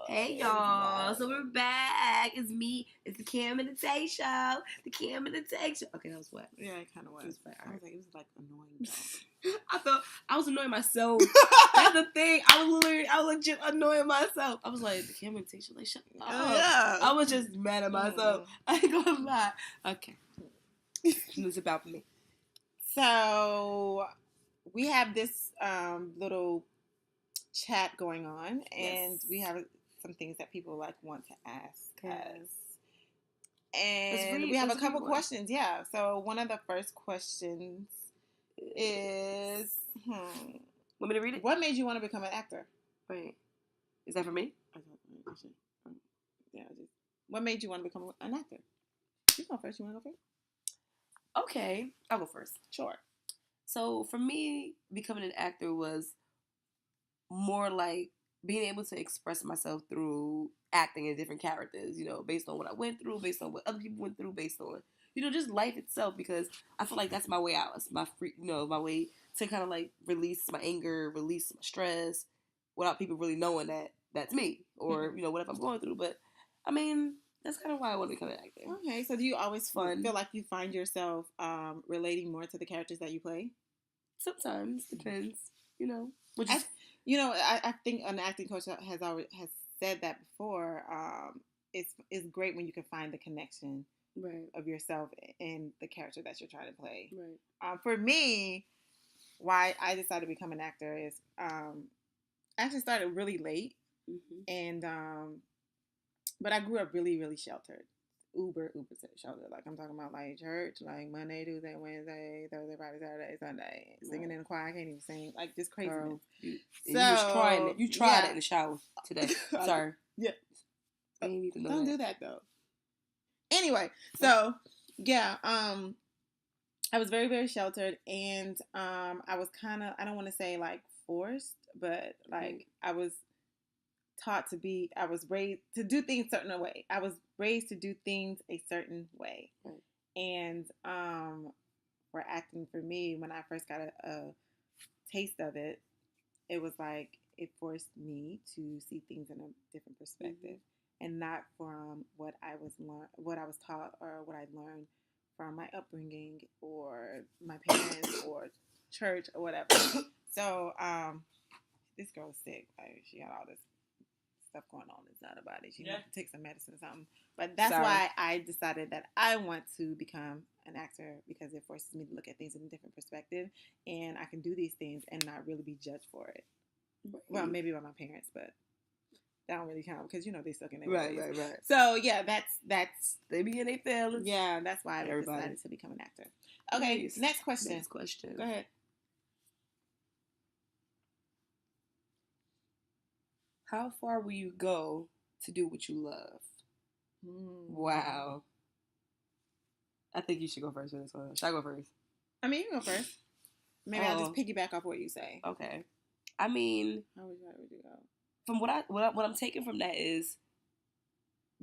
Hey y'all, so we're back. It's me. It's the Cam and the Tay Show. The Cam and the Tay Show. Okay, that was what? Yeah, it kind of was. It was bad. I was like, it was like annoying. I thought I was annoying myself. That's the thing. I was legit annoying myself. I was like, the Cam and the Tay Show. Like, shut up. Yeah. I was just mad at myself. I ain't gonna lie. Okay, it's about me. So we have this little chat going on, and we have some things that people want to ask us. And we have a couple questions. Yeah. So one of the first questions is, want me to read it? What made you want to become an actor? Wait, is that for me? Yeah. What made you want to become an actor? You go first. You want to go first? Okay, I'll go first. Sure. So for me, becoming an actor was more like being able to express myself through acting in different characters, based on what I went through, based on what other people went through, based on, just life itself, because I feel like that's my way out. It's my my way to kind of like release my anger, release my stress without people really knowing that that's me or, whatever I'm going through. But I mean, that's kind of why I want to become an actor. Okay, so do you always feel like you find yourself relating more to the characters that you play? Sometimes, depends, I think an acting coach has said that before. It's great when you can find the connection of yourself and the character that you're trying to play. Right. For me, why I decided to become an actor is I actually started really late, and but I grew up really, really sheltered. Uber sheltered. Like, I'm talking about like church, like Monday, Tuesday, Wednesday, Thursday, Friday, Saturday, Sunday. Singing in the choir, I can't even sing. Like, just crazy. You was trying it. You tried it in the shower today. Sorry. Yeah. Don't do that though. Anyway, so yeah, I was very, very sheltered, and I was kind of, I don't want to say like forced, but like I was raised to do things a certain way. I was raised to do things a certain way. Right. And for acting, for me, when I first got a taste of it, it was like it forced me to see things in a different perspective, and not from what I was taught or what I learned from my upbringing or my parents or church or whatever. So this girl's sick. Like, she got all this stuff going on inside her body. She needs to take some medicine or something. But that's why I decided that I want to become an actor, because it forces me to look at things in a different perspective, and I can do these things and not really be judged for it. Right. Well, maybe by my parents, but that don't really count because they stuck in their ways. Right. So yeah, that's they be in their feelings. Yeah, that's why I decided to become an actor. Okay, nice. Next question. Go ahead. How far will you go to do what you love? Wow. I think you should go first for this one. Should I go first? I mean, you can go first. Maybe I'll just piggyback off what you say. Okay. I mean, how would you go? From what I'm taking from that is,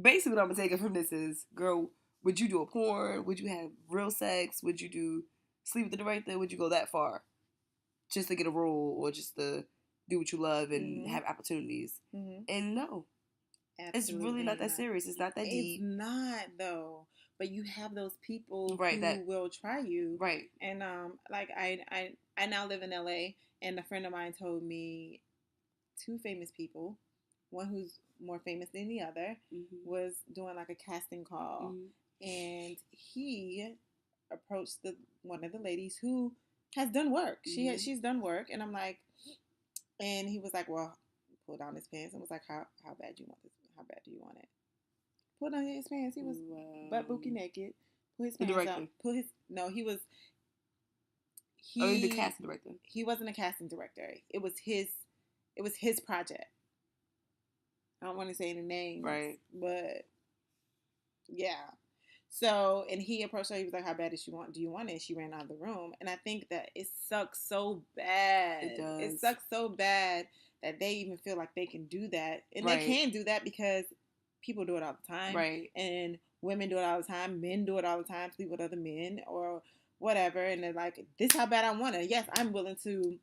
basically what I'm taking from this is, girl, would you do a porn? Would you have real sex? Would you sleep with the director? Would you go that far just to get a role or just to do what you love and have opportunities? And no, absolutely, it's really not that serious. It's not that deep. It's not though. But you have those people who will try you. Right. And like I now live in LA, and a friend of mine told me two famous people, one who's more famous than the other, was doing like a casting call, and he approached one of the ladies who has done work. She's done work, and I'm like, and he was like, well, pull down his pants, and was like, how bad do you want this? How bad do you want it? Pull down his pants. He was butt bookie naked. Pull his pants up. He was. The casting director. He wasn't a casting director. It was his project. I don't want to say any names, right? But yeah. So, and he approached her. He was like, "How bad do you want it?" She ran out of the room, and I think that it sucks so bad. It does. It sucks so bad that they even feel like they can do that, and they can do that because people do it all the time, right? And women do it all the time. Men do it all the time. Sleep with other men or whatever, and they're like, "This is how bad I want it. Yes, I'm willing to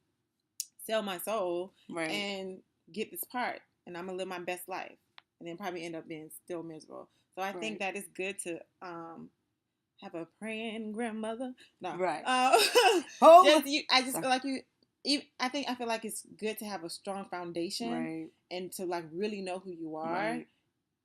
sell my soul and get this part, and I'm gonna live my best life." and then probably end up being still miserable. So I think that it's good to have a praying grandmother. No, Right. I just feel like you. I feel like it's good to have a strong foundation, right, and to like really know who you are, right,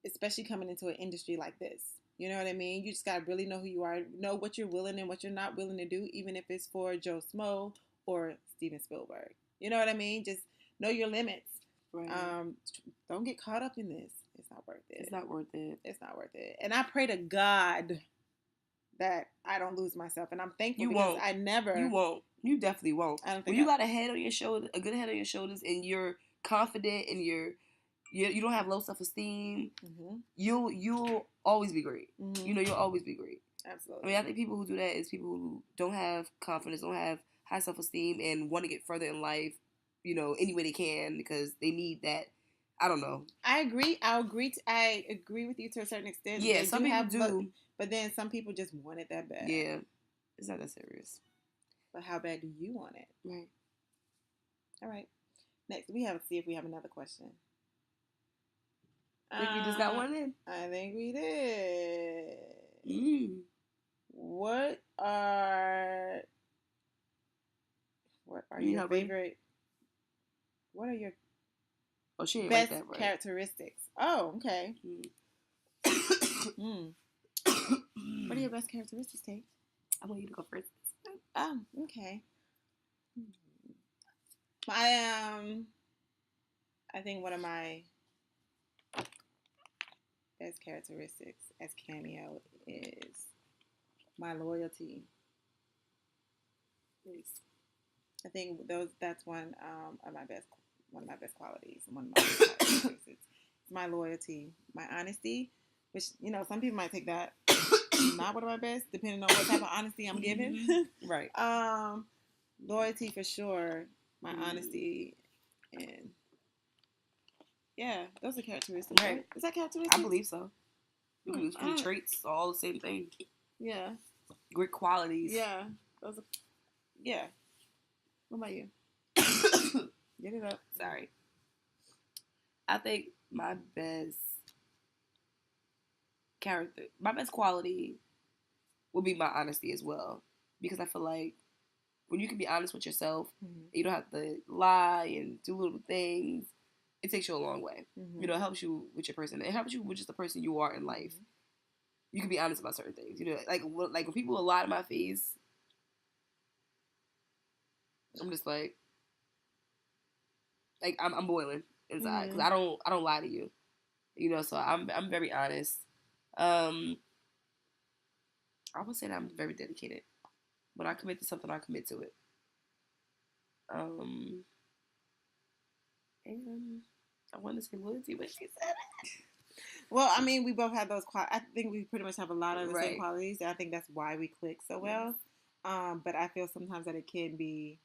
especially coming into an industry like this. You know what I mean? You just gotta really know who you are, know what you're willing and what you're not willing to do, even if it's for Joe Smo or Steven Spielberg. You know what I mean? Just know your limits. right. Don't get caught up in this. It's not worth it. It's not worth it. It's not worth it. And I pray to God that I don't lose myself, and I'm thankful because I never. You won't. You definitely won't. I don't think when you got a head on your shoulder, a good head on your shoulders, and you're confident, and you don't have low self-esteem, mm-hmm. you'll always be great. Mm-hmm. You know, you'll always be great. Absolutely. I mean, I think people who do that is people who don't have confidence, don't have high self-esteem, and want to get further in life, you know, any way they can because they need that. I don't know. I agree. I agree with you to a certain extent. Yeah, some people do. But then some people just want it that bad. Yeah. It's not that serious. But how bad do you want it? Right. All right. Next, see if we have another question. I think we just got one in. I think we did. What are your favorite? What are your best characteristics? Oh, okay. What are your best characteristics, Tate? I want you to go first. Oh, okay. I think one of my best characteristics as Cameo is my loyalty. I think that's one of my best qualities. One of my best characteristics. It's my loyalty, my honesty, which, you know, some people might take that not one of my best, depending on what type of honesty I'm giving. Right. Loyalty for sure, my honesty, and yeah, those are characteristics. Right? Is that characteristics? I believe so. You can use traits, all the same thing. Yeah. Great qualities. Yeah. Those are. Yeah. What about you? Get it up. Sorry. I think my best quality would be my honesty as well. Because I feel like when you can be honest with yourself, you don't have to lie and do little things, it takes you a long way. You know, it helps you with your person. It helps you with just the person you are in life. You can be honest about certain things. You know, like when people lie to my face, I'm just like I'm boiling inside because I don't lie to you. You know, so I'm very honest. I would say that I'm very dedicated. When I commit to something, I commit to it. And I want to say loyalty, but she said it. Well, I mean, we both have those qualities. I think we pretty much have a lot of the same qualities, and I think that's why we click so well. But I feel sometimes that it can be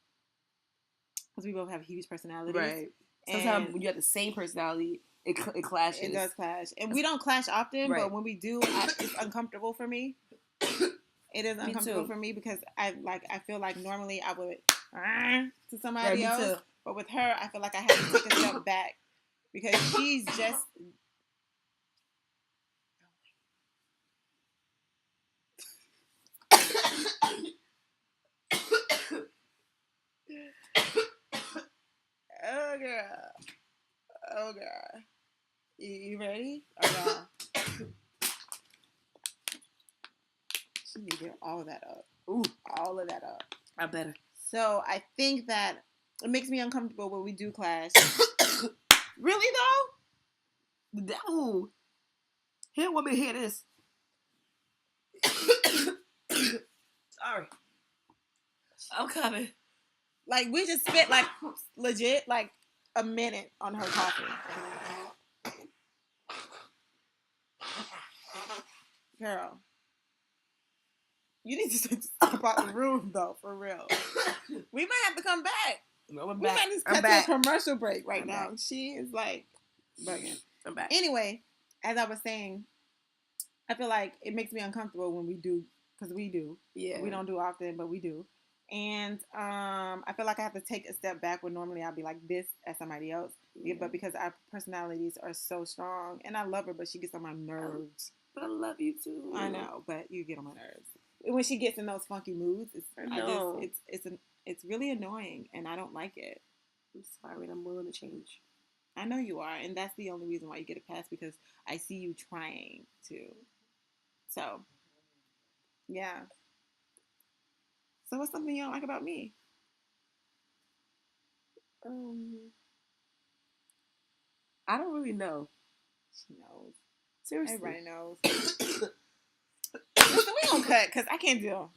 because we both have huge personalities. Right. Sometimes when you have the same personality, it clashes. It does clash, and we don't clash often. But when we do, it's uncomfortable for me. It is uncomfortable for me because I feel like normally I would to somebody else, but with her, I feel like I have to take a step back because she's just. Oh girl, you ready? She need to get all of that up. Ooh, all of that up. I better. So I think that it makes me uncomfortable when we do clash. Really though? No. He don't want me to hear this. Sorry. I'm coming. Like we just spent like legit like a minute on her coffee. Girl. You need to step out the room, though, for real. We might have to come back. No, I'm we back. might need to cut to a commercial break now. Back. She is like bugging. I'm back. Anyway, as I was saying, I feel like it makes me uncomfortable when we do, because we do. Yeah. We don't do often, but we do. And I feel like I have to take a step back when normally I'll be like this as somebody else. Yeah, but because our personalities are so strong, and I love her, but she gets on my nerves. But I love you too. I know, but you get on my nerves. When she gets in those funky moods, it's really annoying, and I don't like it. I'm sorry, and I'm willing to change. I know you are, and that's the only reason why you get a pass, because I see you trying to. So, yeah. So, what's something you don't like about me? Um, I don't really know. She knows. Seriously. Everybody knows. Listen, we don't cut because I can't deal.